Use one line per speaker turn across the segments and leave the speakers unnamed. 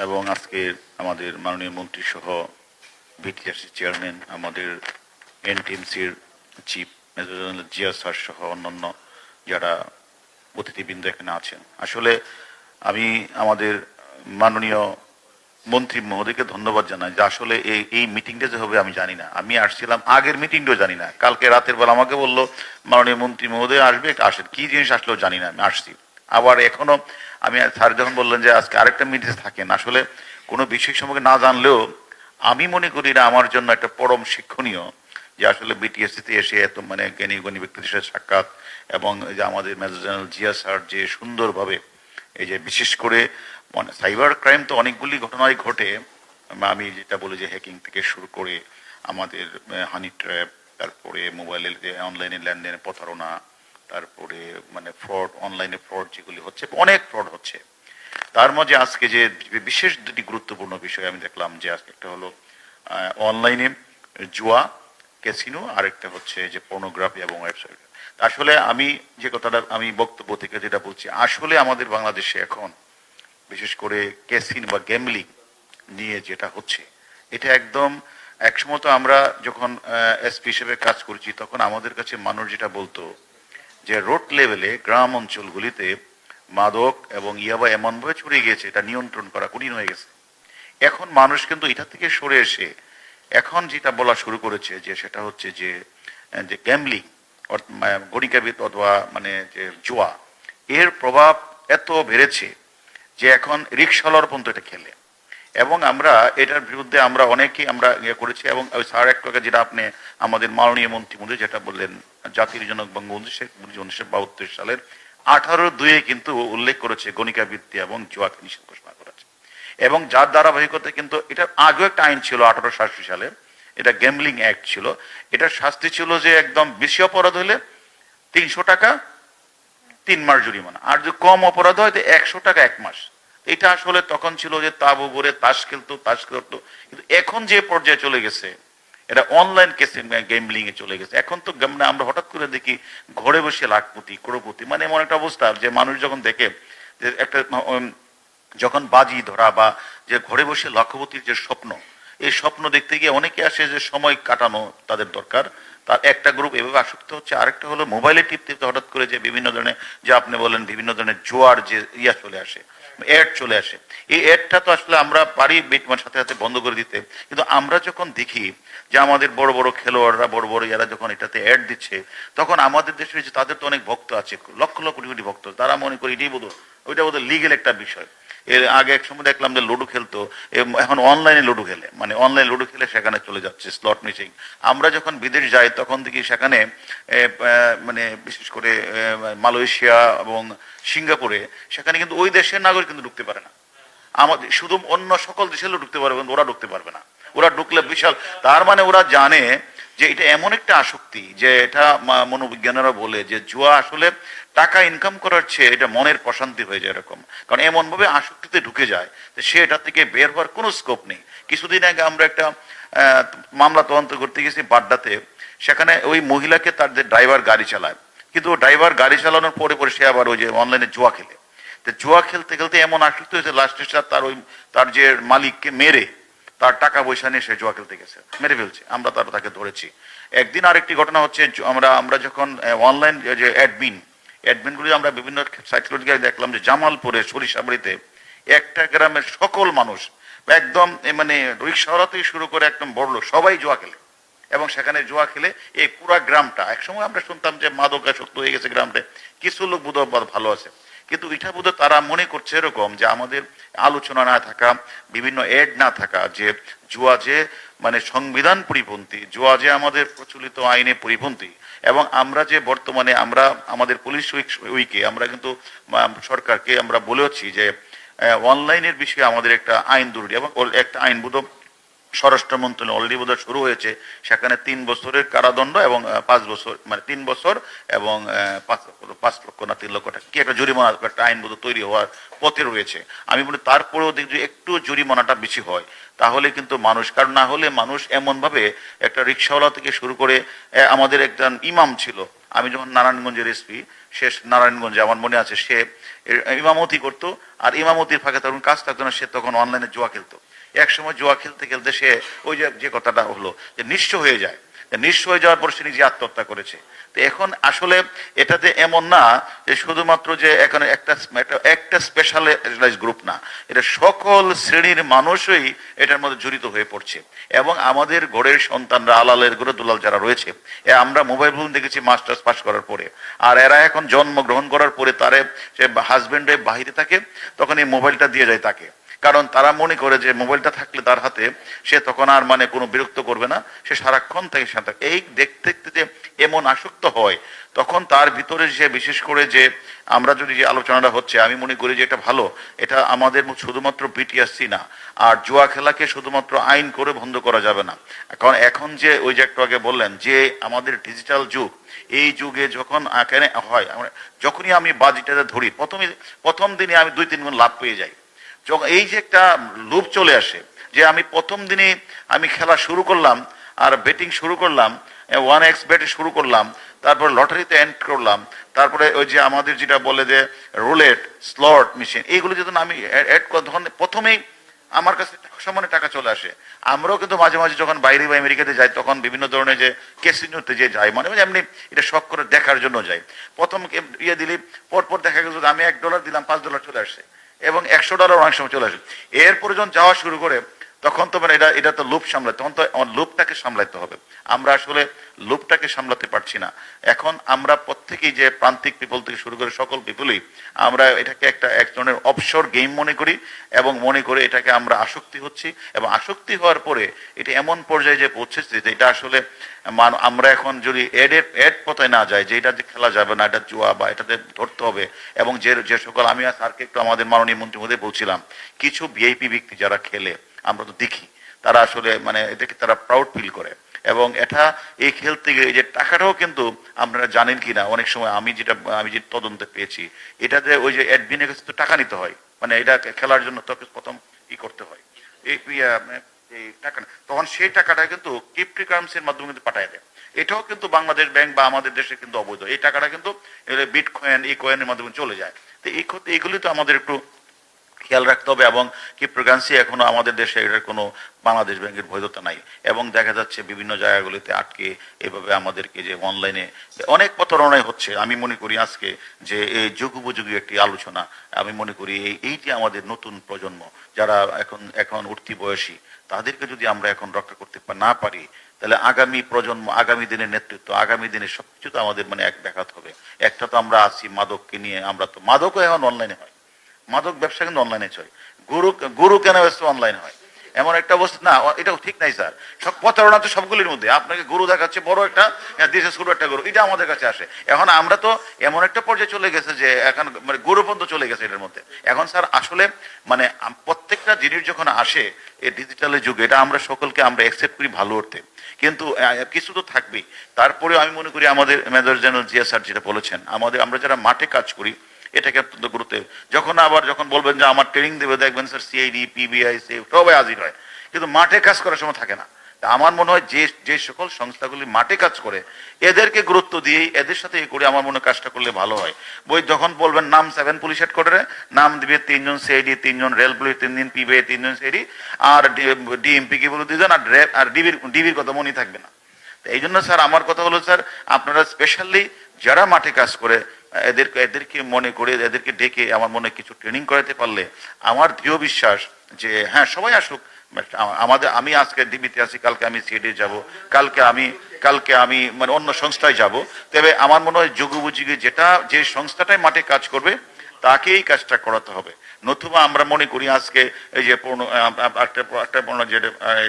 এবং আজকে আমাদের মাননীয় মন্ত্রী সহ বিটিআরসি চেয়ারম্যান, আমাদের এনটিএমসির chief major general Zia sir সহ অন্যান্য যারা অতিথিবৃন্দ এখানে আছেন, আসলে আমি আমাদের মাননীয় মন্ত্রী মহোদয়কে ধন্যবাদ জানাই যে আসলে এই মিটিংটা যে হবে আমি জানি না। আমি আসছিলাম, আগের মিটিংটাও জানি না। কালকে রাতের বেলা আমাকে বললো মাননীয় মন্ত্রী মহোদয় আসবে, আসেন, কি জিনিস আসলেও জানি না। আমি আসছি, আবার এখনো আমি স্যার যখন বললেন যে আজকে আরেকটা মিটিং থাকেন, আসলে কোনো বিষয় সম্পর্কে না জানলেও আমি মনে করি না আমার জন্য একটা পরম শিক্ষণীয় যে আসলে বিটিএসসিতে এসে এত মানে জ্ঞানী গুণী ব্যক্তিদের সাথে সাক্ষাৎ, এবং যে আমাদের মেজর জেনারেল জিয়া স্যার যে সুন্দরভাবে এই যে বিশেষ করে মানে সাইবার ক্রাইম তো অনেকগুলি ঘটনাই ঘটে। আমি যেটা বলি যে হ্যাকিং থেকে শুরু করে আমাদের হানি ট্র্যাপ, তারপরে মোবাইলের যে অনলাইনে লেনদেনের প্রতারণা, তারপরে মানে ফ্রড, অনলাইনে ফ্রড যেগুলি হচ্ছে, অনেক ফ্রড হচ্ছে। তার মাঝে আজকে যে বিশেষ দুটি গুরুত্বপূর্ণ বিষয় আমি দেখলাম যে আজকে একটা হলো অনলাইনে জুয়া, ক্যাসিনো, আরেকটা হচ্ছে যে পর্নোগ্রাফি এবং ওয়েবসাইট। আসলে আমি যে কথাটা আমি বক্তব্য থেকে যেটা বলছি, আসলে আমাদের বাংলাদেশে এখন বিশেষ করে ক্যাসিনো বা গ্যামলিং নিয়ে যেটা হচ্ছে, এটা একদম একসময় তো আমরা যখন এসপি হিসেবে কাজ করেছি তখন আমাদের কাছে মানুষ যেটা বলতো যে রোড লেভেলে গ্রাম অঞ্চলগুলিতে মাদক এবং ইয়াবা এমনভাবে ছড়িয়ে গিয়েছে, এটা নিয়ন্ত্রণ করা কঠিন হয়ে গেছে। এখন মানুষ কিন্তু এটা থেকে সরে এসে এখন যেটা বলা শুরু করেছে যে সেটা হচ্ছে যে গ্যামলিং, গণিকাবিদ অথবা মানে যে জুয়া, এর প্রভাব এত বেড়েছে যে এখন রিক্সাওয়ালার পর্যন্ত এটা খেলে। এবং আমরা এটার বিরুদ্ধে আমরা অনেকেই আমরা ইয়ে করেছি। এবং ওই স্যার একটু আগে যেটা আপনি আমাদের মাননীয় মন্ত্রী মন্ত্রী যেটা বললেন, জাতির জনক বঙ্গবন্ধু শেখ মুজিবুর 1972 সালের 18-2 কিন্তু উল্লেখ করেছে গণিকাবৃত্তি এবং জুয়াকে নিষেধ ঘোষণা করেছে। এবং যার ধারাবাহিকতা কিন্তু এটা আগেও একটা আইন ছিল 1886 সালে, এটা গ্যামলিং অ্যাক্ট ছিল। এটার শাস্তি ছিল যে একদম বেশি অপরাধ হলে 300 টাকা 3 মাস জরিমানা, আর যদি কম অপরাধ হয় 100 টাকা 1 মাস। এটা আসলে তখন ছিল যে তাবু ভরে তাস খেলতো। কিন্তু এখন যে পর্যায়ে চলে গেছে, এটা অনলাইন গেমলিং এ চলে গেছে। এখন তো মানে আমরা হঠাৎ করে দেখি ঘরে বসে লাখপতি করোপতি, মানে এমন একটা অবস্থা যে মানুষ যখন দেখে যে একটা যখন বাজি ধরা বা যে ঘরে বসে লক্ষপতির যে স্বপ্ন, এই স্বপ্ন দেখতে গিয়ে অনেকে আসে যে সময় কাটানো তাদের দরকার, তার একটা গ্রুপ এভাবে আসক্ত হচ্ছে। আরেকটা হলো মোবাইলে টিপতে হঠাৎ করে যে বিভিন্ন ধরনের, যে আপনি বলেন বিভিন্ন ধরনের জোয়ার যে ইয়া চলে আসে, অ্যাড চলে আসে। এই অ্যাডটা তো আসলে আমরা পারি সাথে সাথে বন্ধ করে দিতে, কিন্তু আমরা যখন দেখি যে আমাদের বড় বড় খেলোয়াড়রা, বড় বড় ইয়ারা যখন এটাতে অ্যাড দিচ্ছে, তখন আমাদের দেশে যে তাদের তো অনেক ভক্ত আছে, লক্ষ লক্ষ কোটি কোটি ভক্ত, তারা মনে করি এটাই ওইটা বোধ লিগেল একটা বিষয়। এর আগে এক সময় দেখলাম যে লুডো খেলতো, এখন অনলাইনে লুডো খেলে, মানে অনলাইন লুডো খেলে সেখানে চলে যাচ্ছে স্লট মেশিন। আমরা যখন বিদেশ যাই তখন দেখি সেখানে মানে বিশেষ করে মালয়েশিয়া এবং সিঙ্গাপুরে, সেখানে কিন্তু ওই দেশের নাগরিক কিন্তু ঢুকতে পারে না। আমাদের শুধু অন্য সকল দেশের লোক ঢুকতে পারবে, ওরা ঢুকতে পারবে না। ওরা ঢুকলে বিশাল, তার মানে ওরা জানে যে এটা এমন একটা আসক্তি, যে এটা মনোবিজ্ঞানীরা বলে যে জুয়া আসলে টাকা ইনকাম করার চেয়ে এটা মনের প্রশান্তি হয়ে যায় এরকম। কারণ এমন ভাবে আসক্তিতে ঢুকে যায় যে সে এটা থেকে বের হওয়ার কোনো স্কোপ নেই। কিছুদিন আগে আমরা একটা মামলা তদন্ত করতে গেছি বাড্ডাতে, সেখানে ওই মহিলাকে তার যে ড্রাইভার গাড়ি চালায়, কিন্তু ড্রাইভার গাড়ি চালানোর পরে পরে সে আবার ওই যে অনলাইনে জুয়া খেলে। তো জুয়া খেলতে খেলতে এমন আসক্ত হয়েছে লাস্টে তার যে মালিককে মেরে তার টাকা পয়সা নিয়ে সে জুয়া খেলতে গেছে, মেরে ফেলছে। আমরা তাকে ধরেছি। একদিন আরেকটি ঘটনা হচ্ছে, আমরা যখন অনলাইন যে অ্যাডমিনগুলি আমরা বিভিন্ন সাইটগুলোতে দেখলাম যে জামালপুরে সরিষাবাড়িতে একটা গ্রামের সকল মানুষ একদম মানে রিক্সাওয়ালা থেকে শুরু করে একদম বড় লোক সবাই জুয়া খেলে। এবং সেখানে জুয়া খেলে এই পুরা গ্রামটা, একসময় আমরা শুনতাম যে মাদকাসক্ত হয়ে গেছে গ্রামটা, কিছু লোক বোধহয় ভালো আছে, কিন্তু এটা বোধহয় তারা মনে করছে এরকম যে আমাদের আলোচনা না থাকা, বিভিন্ন এড না থাকা, যে জুয়া যে মানে সংবিধান পরিপন্থী, জুয়া যে আমাদের প্রচলিত আইনে পরিপন্থী। এবং আমরা যে বর্তমানে আমরা আমাদের পুলিশ উইকে আমরা কিন্তু সরকারকে আমরা বলেছি যে অনলাইনের বিষয়ে আমাদের একটা আইন জরুরি, এবং একটা আইন বোধহয় স্বরাষ্ট্র মন্ত্রণালয় অলরেডি বোধহয় শুরু হয়েছে। সেখানে 3 বছরের কারাদণ্ড এবং 5 বছর মানে 3 বছর এবং 5 লক্ষ না 3 লক্ষ টাকা কি একটা জরিমানা, একটা আইন বোধহয় তৈরি হওয়ার পথে রয়েছে। আমি বলি তারপরেও দেখি একটু জরিমানাটা বেশি হয় তাহলে কিন্তু মানুষ, কারণ না হলে মানুষ এমন ভাবে একটা রিক্সাওয়ালা থেকে শুরু করে আমাদের একজন ইমাম ছিল, আমি যখন নারায়ণগঞ্জের এসপি, সে নারায়ণগঞ্জে আমার মনে আছে সে ইমামতি করতো, আর ইমামতির ফাঁকে তখন কাজ থাকতো না, সে তখন অনলাইনে জুয়া খেলতো। এক সময় জুয়া খেলতে খেলতে সে ওই যে কথাটা হলো যে নিঃস্ব হয়ে যায়, নিঃস্ব হয়ে যাওয়ার পর সে নিজে আত্মহত্যা করেছে। তো এখন আসলে এটাতে এমন না যে শুধুমাত্র যে এখানে একটা স্পেশালাইজ গ্রুপ না, এটা সকল শ্রেণীর মানুষই এটার মধ্যে জড়িত হয়ে পড়ছে। এবং আমাদের ঘরের সন্তানরা, আলালের ঘরে দুলাল যারা রয়েছে, আমরা মোবাইল ফোন দেখেছি মাস্টার্স পাস করার পরে, আর এরা এখন জন্মগ্রহণ করার পরে তারে সে হাজবেন্ডে বাহিরে থাকে, তখন এই মোবাইলটা দিয়ে যায় তাকে, কারণ তারা মনে করে যে মোবাইলটা থাকলে তার হাতে সে তখন আর মানে কোনো বিরক্ত করবে না, সে সারাক্ষণ থেকে সাথে এই দেখতে দেখতে যে এমন আসক্ত হয়, তখন তার ভিতরে যে বিশেষ করে যে আমরা যদি যে আলোচনাটা হচ্ছে, আমি মনে করি যে এটা ভালো, এটা আমাদের শুধুমাত্র বিটিআরসি না, আর জুয়া খেলাকে শুধুমাত্র আইন করে বন্ধ করা যাবে না। কারণ এখন যে ওই যে একটু আগে বললেন যে আমাদের ডিজিটাল যুগ, এই যুগে যখন এখানে হয়, যখনই আমি বাজিটাতে ধরি প্রথম দিনে আমি 2-3 গুণ লাভ পেয়ে যাই। এই যে একটা লোভ চলে আসে যে আমি প্রথম দিনে আমি খেলা শুরু করলাম, আর বেটিং শুরু করলাম, 1x বেটে শুরু করলাম, তারপর লটারিতে এন্ড করলাম, তারপরে ওই যে আমাদের যেটা বলে যে রুলেট, স্লট মেশিন, এইগুলো যদি আমি অ্যাড তখন প্রথমেই আমার কাছে সমানে টাকা চলে আসে। আমরাও কিন্তু মাঝে মাঝে যখন বাইরে বা আমেরিকাতে যাই, তখন বিভিন্ন ধরনের যে ক্যাসিনোতে যে যাই, মানে এমনি এটা শখ করে দেখার জন্য যাই। প্রথম ইয়ে দিলি, পরপর দেখা গেল আমি $1 দিলাম, $5 চলে আসে, এবং $100 অনেক সময় চলে আসে। এরপরে যখন যাওয়া শুরু করে, তখন তো মানে এটা তো লোভ সামলাতে, তখন তো আমার লোভটাকে সামলাতে হবে। আমরা আসলে লোভটাকে সামলাতে পারছি না। এখন আমরা প্রত্যেকেই যে প্রান্তিক পিপল থেকে শুরু করে সকল পিপলই আমরা এটাকে এক ধরনের অবসর গেম মনে করি, এবং মনে করে এটাকে আমরা আসক্তি হচ্ছি, এবং আসক্তি হওয়ার পরে এটা এমন পর্যায়ে যে পৌঁছেছে যে এটা আসলে আমরা এখন যদি এড পথায় না যাই যে এটা যে খেলা যাবে না, এটা জুয়া বা এটাতে ধরতে হবে। এবং যে সকল, আমি স্যারকে একটু আমাদের মাননীয় মন্ত্রী মধ্যে বলছিলাম, কিছু ভিআইপি ব্যক্তি যারা খেলে আমরা তো দেখি, তারা আসলে মানে এটাকে তারা প্রাউড ফিল করে, এবং এটা এই খেলতে গিয়ে যে টাকাটাও কিন্তু আপনারা জানেন কিনা, অনেক সময় আমি যে তদন্তে পেয়েছি, এটাতে ওই যে অ্যাডমিনের কাছে তো টাকা নিতে হয়, মানে এটা খেলার জন্য তোকে প্রথম করতে হয় এই টাকা, তখন সেই টাকাটা কিন্তু ক্রিপ্টোকারেন্সির মাধ্যমে কিন্তু পাঠায় দেয়। এটাও কিন্তু বাংলাদেশ ব্যাংক বা আমাদের দেশে কিন্তু অবৈধ। এই টাকাটা কিন্তু বিটকয়েন, এই কয়েনের মাধ্যমে চলে যায়। তো এইগুলি তো আমাদের একটু খেয়াল রাখতে হবে। এবং ক্রিপ্টোকারেন্সি এখনো আমাদের দেশে এটার কোনো বাংলাদেশ ব্যাংকের বৈধতা নাই, এবং দেখা যাচ্ছে বিভিন্ন জায়গাগুলিতে আটকে এভাবে আমাদেরকে যে অনলাইনে অনেক প্রতারণাই হচ্ছে। আমি মনে করি আজকে যে এই যুগোপযোগী একটি আলোচনা, আমি মনে করি এইটি আমাদের নতুন প্রজন্ম যারা এখন উঠতি বয়সী, তাদেরকে যদি আমরা এখন রক্ষা করতে না পারি, তাহলে আগামী প্রজন্ম, আগামী দিনের নেতৃত্ব, আগামী দিনের সবকিছু তো আমাদের মানে এক ব্যাঘাত হবে। একটা তো আমরা আছি মাদককে নিয়ে, আমরা তো মাদকও এখন অনলাইনে হয়, মাদক ব্যবসা কিন্তু অনলাইনে চলে, গরু কেনা ব্যবসা অনলাইন হয়, এমন একটা অবস্থা না, এটাও ঠিক নাই স্যার। সব প্রতারণা তো সবগুলির মধ্যে, আপনাকে গরু দেখাচ্ছে বড় একটা, দেশে ছোট একটা গরু, এটা আমাদের কাছে আসে। এখন আমরা তো এমন একটা পর্যায়ে চলে গেছে যে এখন মানে গরু পর্যন্ত চলে গেছে এটার মধ্যে। এখন স্যার আসলে মানে প্রত্যেকটা জিনিস যখন আসে এই ডিজিটালের যুগে, এটা আমরা সকলকে আমরা অ্যাকসেপ্ট করি ভালো অর্থে, কিন্তু কিছু তো থাকবেই। তারপরেও আমি মনে করি আমাদের মেজর জেনারেল জিয়া স্যার যেটা বলেছেন, আমরা যারা মাঠে কাজ করি এটাকে অত্যন্ত গুরুত্ব। যখন বলবেন যে আমার ট্রেনিং দেবে, দেখবেন স্যার সিআইডি, পিবিআই সবাই হাজির হয়, কিন্তু মাঠে কাজ করার সময় থাকে না। তা আমার মনে হয় যে সকল সংস্থাগুলি মাঠে কাজ করে এদেরকে গুরুত্ব দিয়েই এদের সাথে করে আমার মনে হয় কাজটা করলে ভালো হয়। যখন বলবেন নাম 7 পুলিশ হেডকোয়ার্টারে, নাম দিবে 3 জন সিআইডি, 3 জন রেল পুলিশ, 3 জন পিবিআই, 3 জন সিআইডি, আর ডিএমপি কি বলে 2 জন, আর ডিবির কথা মনে থাকবে না। এই জন্য স্যার আমার কথা হলো, স্যার আপনারা স্পেশালি যারা মাঠে কাজ করে এদেরকে মনে করে এদেরকে ডেকে আমার মনে কিছু ট্রেনিং করাতে পারলে আমার দৃঢ় বিশ্বাস যে হ্যাঁ সবাই আসুক। আমি আজকে ডিবিতে আছি, কালকে আমি সিএডি যাব, কালকে আমি মানে অন্য সংস্থায় যাব। তবে আমার মনে হয় যুগোপযোগী যে সংস্থাটাই মাঠে কাজ করবে তাকেই কাজটা করাতে হবে। নতুবা আমরা মনে করি আজকে এই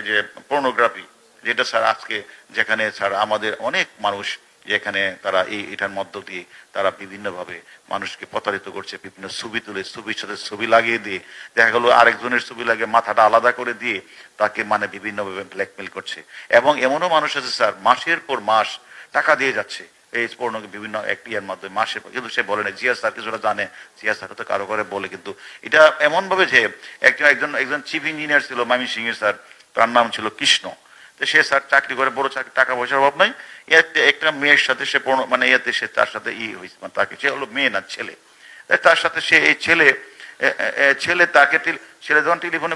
যে পর্নোগ্রাফি, যেটা স্যার আজকে যেখানে স্যার আমাদের অনেক মানুষ যেখানে তারা এটার মধ্য দিয়ে তারা বিভিন্নভাবে মানুষকে প্রতারিত করছে, বিভিন্ন ছবি তুলে ছবির সাথে ছবি লাগিয়ে দিয়ে দেখা গেলো আরেকজনের ছবি লাগিয়ে মাথাটা আলাদা করে দিয়ে তাকে মানে বিভিন্নভাবে ব্ল্যাকমেল করছে। এবং এমনও মানুষ আছে স্যার মাসের পর মাস টাকা দিয়ে যাচ্ছে এই পর্ণকে বিভিন্ন একটিয়ার মাধ্যমে মাসের পর, কিন্তু সে বলে না। জিয়া স্যার কিছুটা জানে, জিয়া স্যার তো কারো করে বলে, কিন্তু এটা এমন ভাবে যে একজন চিফ ইঞ্জিনিয়ার ছিল ময়মনসিংহের স্যার, তার নাম ছিল কৃষ্ণ। তো সে স্যার চাকরি করে, বড় চাকরি, টাকা পয়সার অভাব নাই, একটা মেয়ের সাথে সে মানে ইয়েতে সে তার সাথে হয়েছে, মানে তাকে, সে হলো মেয়ে না ছেলে, তার সাথে সে এই ছেলে তাকে ছেলে যখন টেলিফোনে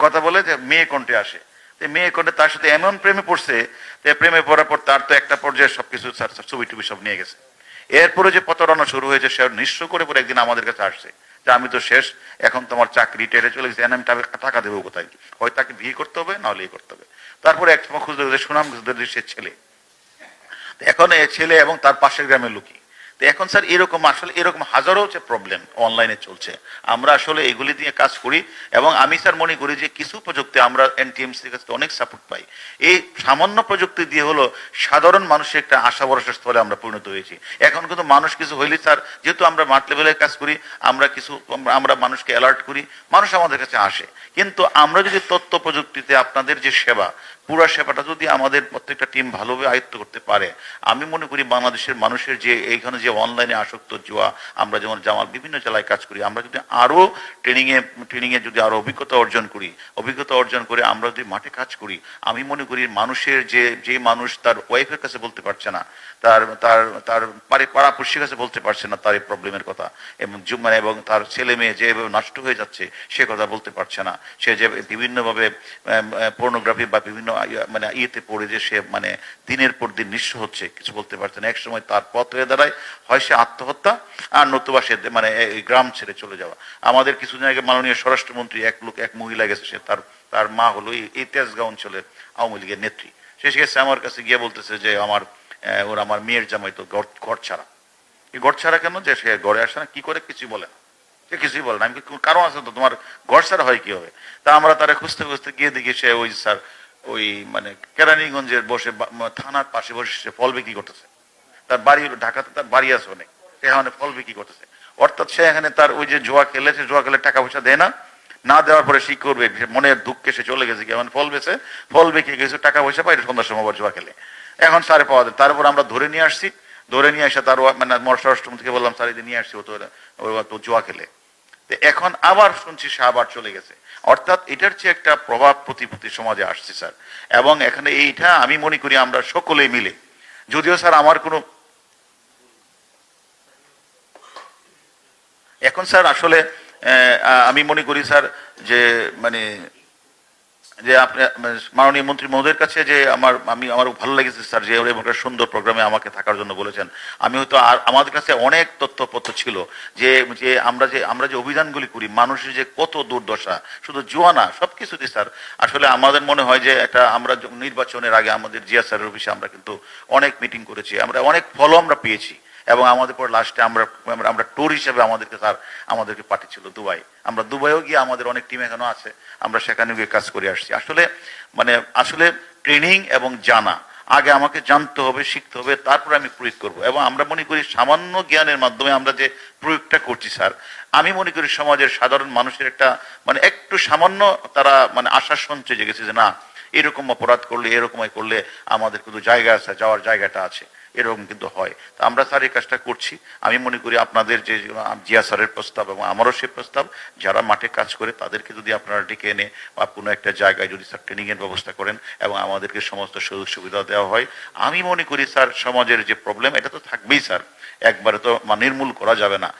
কথা বলে যে মেয়ে কণ্ঠে আসে, মেয়ে কণ্ঠে তার সাথে এমন প্রেমে পড়ছে, প্রেমে পড়ার পর তার তো একটা পর্যায়ে সবকিছু ছবি টবি সব নিয়ে গেছে। এরপরে যে প্রতারণা শুরু হয়েছে, সে নিঃস্ব করে পরে একদিন আমাদের কাছে আসছে যে আমি তো শেষ, এখন তোমার চাকরি টেরে চলে গেছে, আমি টাকা দেবো কোথায়, হয় তাকে বিয়ে করতে হবে, নাহলে ইয়ে করতে হবে। তারপরে এক সময় খুঁজতে সুনাম সে ছেলে, এখন ছেলে এবং তার পাশের গ্রামের লোকই। তো এখন স্যার এরকম আসলে এরকম হাজারো যে প্রবলেম অনলাইনে চলছে, আমরা আসলে এগুলি দিয়ে কাজ করি। এবং আমি স্যার মনে করি যে কিছু প্রযুক্তি আমরা এনটিএমসির কাছে অনেক সাপোর্ট পাই। এই সামান্য প্রযুক্তি দিয়ে হলো সাধারণ মানুষের একটা আশা ভরসার স্থলে আমরা পরিণত হয়েছি। এখন কিন্তু মানুষ কিছু হইলে স্যার, যেহেতু আমরা মাঠ লেভেলে কাজ করি, আমরা মানুষকে অ্যালার্ট করি, মানুষ আমাদের কাছে আসে। কিন্তু আমরা যদি তথ্য প্রযুক্তিতে আপনাদের যে সেবা, পুরো সেবাটা যদি আমাদের প্রত্যেকটা টিম ভালোভাবে আয়ত্ত করতে পারে, আমি মনে করি বাংলাদেশের মানুষের যে এইখানে যে অনলাইনে আসক্ত জুয়া, আমরা যেমন জামাল বিভিন্ন জেলায় কাজ করি, আমরা যদি আরো ট্রেনিংয়ে যদি আরো অভিজ্ঞতা অর্জন করে আমরা যদি মাঠে কাজ করি, আমি মনে করি মানুষের যে মানুষ তার ওয়াইফের কাছে বলতে পারছে না, তার তার তার পাড়াপড়শির কাছে বলতে পারছে না তার এই প্রবলেমের কথা, এবং তার ছেলে মেয়ে যেভাবে নষ্ট হয়ে যাচ্ছে সে কথা বলতে পারছে না, সে যে বিভিন্নভাবে পর্নোগ্রাফি বা বিভিন্ন মানে ইয়েতে পড়ে যে সে মানে দিনের পর দিন নিঃস্ব হচ্ছে, কিছু বলতে পারছে না। একসময় তার পথ হয়ে দাঁড়ায় হয় সে আত্মহত্যা, আর নতুবা সে মানে এই গ্রাম ছেড়ে চলে যাওয়া। আমাদের কিছুদিন আগে মাননীয় স্বরাষ্ট্রমন্ত্রী এক মহিলা গেছে, সে তার মা হলো এই তেজগাঁও অঞ্চলের আওয়ামী লীগের নেত্রী, সে গেছে আমার কাছে গিয়ে বলতেছে যে আমার মেয়ের জামাই তো ঘর ছাড়া। এই ঘর ছাড়া কেন, যে সে ঘরে আসে না, কি করে, কিছুই বলে না, সে কিছুই বলে না। আমি কারণ আছে তো, তোমার ঘর ছাড়া হয় কি হবে? তা আমরা তারা খুঁজতে গিয়ে দেখি সে ওই স্যার ওই মানে কেরানীগঞ্জের বসে থানার পাশে বসে সে ফল বিক্রি করতেছে। তার বাড়ি হলো ঢাকাতে, তার বাড়ি আছে অনেক, সেখানে ফল বিক্রি করতেছে। অর্থাৎ সে এখানে তার ওই যে জুয়া খেলে টাকা পয়সা দেয় না দেওয়ার পরে সে করবে, মনের দুঃখে সে চলে গেছে, কেমন ফল বিক্রি গেছে, টাকা পয়সা পাই, সন্ধ্যার সময় আবার জুয়া খেলে। এখন স্যারে পাওয়া যায়, তারপর আমরা ধরে নিয়ে এসে তার মানে স্বরাষ্ট্রমন্ত্রীকে বললাম স্যার এই নিয়ে আসছি, ও তো জুয়া খেলে। এখন আবার শুনছি সে আবার চলে গেছে। অর্থাৎ এটার চেয়ে একটা প্রভাব প্রতিপত্তি সমাজে আসছে স্যার। এবং এখানে এইটা আমি মনে করি আমরা সকলে মিলে, যদিও স্যার আমার কোনো এখন স্যার আসলে আমি মনে করি স্যার যে মানে যে আপনি মাননীয় মন্ত্রী মহোদয়ের কাছে যে আমার ভালো লেগেছে স্যার যে একটা সুন্দর প্রোগ্রামে আমাকে থাকার জন্য বলেছেন। আমি হয়তো আমাদের কাছে অনেক তথ্যপত্র ছিল যে আমরা যে অভিযানগুলি করি, মানুষের যে কত দুর্দশা, শুধু জুয়া না সবকিছুতে স্যার। আসলে আমাদের মনে হয় যে আমরা নির্বাচনের আগে আমাদের জিয়া স্যারের অফিসে আমরা কিন্তু অনেক মিটিং করেছি, আমরা অনেক ফলও আমরা পেয়েছি। এবং আমাদের পর লাস্টে আমরা ট্যুর হিসেবে আমাদেরকে পাঠিয়েছিল দুবাই। আমরা দুবাইও গিয়ে আমাদের অনেক টিম এখনো আছে, আমরা সেখানে গিয়ে কাজ করে আসছি। আসলে ট্রেনিং এবং জানা, আগে আমাকে জানতে হবে, শিখতে হবে, তারপরে আমি প্রয়োগ করব। এবং আমরা মনে করি সামান্য জ্ঞানের মাধ্যমে আমরা যে প্রয়োগটা করছি স্যার, আমি মনে করি সমাজের সাধারণ মানুষের একটা মানে একটু সামান্য তারা মানে আশার সঞ্চয় জেগেছে যে না, এরকম অপরাধ করলে এরকমই করলে আমাদের কিন্তু জায়গা আছে, যাওয়ার জায়গাটা আছে, এরকম কিন্তু হয়। তা আমরা স্যার এই কাজটা করছি। আমি মনে করি আপনাদের যে জিয়া স্যারের প্রস্তাব এবং আমারও সেই প্রস্তাব, যারা মাঠে কাজ করে তাদেরকে যদি আপনারা ডেকে এনে বা কোনো একটা জায়গায় যদি স্যার ট্রেনিং এর ব্যবস্থা করেন এবং আমাদেরকে সমস্ত সুযোগ সুবিধা দেওয়া হয়, আমি মনে করি স্যার সমাজের যে প্রবলেম এটা তো থাকবেই স্যার, একবারে তো নির্মূল করা যাবে না।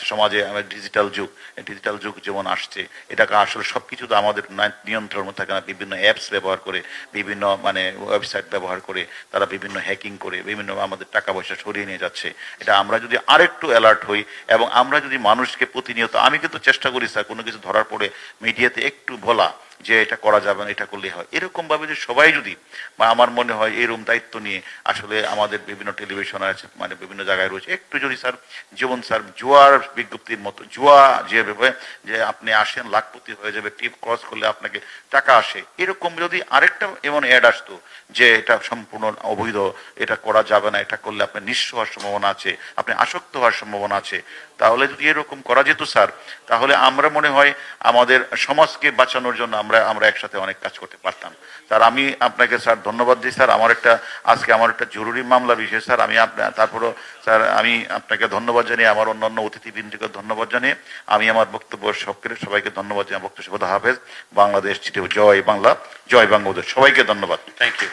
সমাজে ডিজিটাল যুগ যেমন আসছে, এটাকে আসলে সবকিছু তো আমাদের নিয়ন্ত্রণ থাকে না। বিভিন্ন অ্যাপস ব্যবহার করে, বিভিন্ন মানে ওয়েবসাইট ব্যবহার করে তারা বিভিন্ন হ্যাকিং করে বিভিন্ন আমাদের টাকা পয়সা সরিয়ে নিয়ে যাচ্ছে। এটা আমরা যদি আরেকটু অ্যালার্ট হই এবং আমরা যদি মানুষকে প্রতিনিয়ত, আমি কিন্তু চেষ্টা করি স্যার কোনো কিছু ধরার পরে মিডিয়াতে একটু বলা যে এটা করা যাবে না, এটা করলে হয়, এরকম ভাবে যে সবাই যদি বা আমার মনে হয় এরকম দায়িত্ব নিয়ে আসলে আমাদের বিভিন্ন টেলিভিশন আছে, মানে বিভিন্ন জায়গায় রয়েছে, একটু যদি স্যার যেমন স্যার জুয়ার বিজ্ঞপ্তির মতো জুয়া যেভাবে যে আপনি আসেন লাখপতি হয়ে যাবে, টিপ ক্রস করলে আপনাকে টাকা আসে, এরকম যদি আরেকটা এমন অ্যাড আসতো যে এটা সম্পূর্ণ অবৈধ, এটা করা যাবে না, এটা করলে আপনি নিঃস্ব হওয়ার সম্ভাবনা আছে, আপনি আসক্ত হওয়ার সম্ভাবনা আছে, তাহলে যদি এরকম করা যেত স্যার, তাহলে আমরা মনে হয় আমাদের সমাজকে বাঁচানোর জন্য আমরা আমরা একসাথে অনেক কাজ করতে পারতাম। স্যার আমি আপনাকে স্যার ধন্যবাদ দিই স্যার। আজকে আমার একটা জরুরি মামলা বিষয় স্যার। তারপরও স্যার আমি আপনাকে ধন্যবাদ জানিয়ে আমার অন্যান্য অতিথিবৃন্দকে ধন্যবাদ জানিয়ে আমি আমার বক্তব্য সবাইকে ধন্যবাদ জানিয়ে বক্তব্য হাফেজ। বাংলাদেশ, জয় বাংলা, জয় বাংলাদেশ, সবাইকে ধন্যবাদ।
Thank you.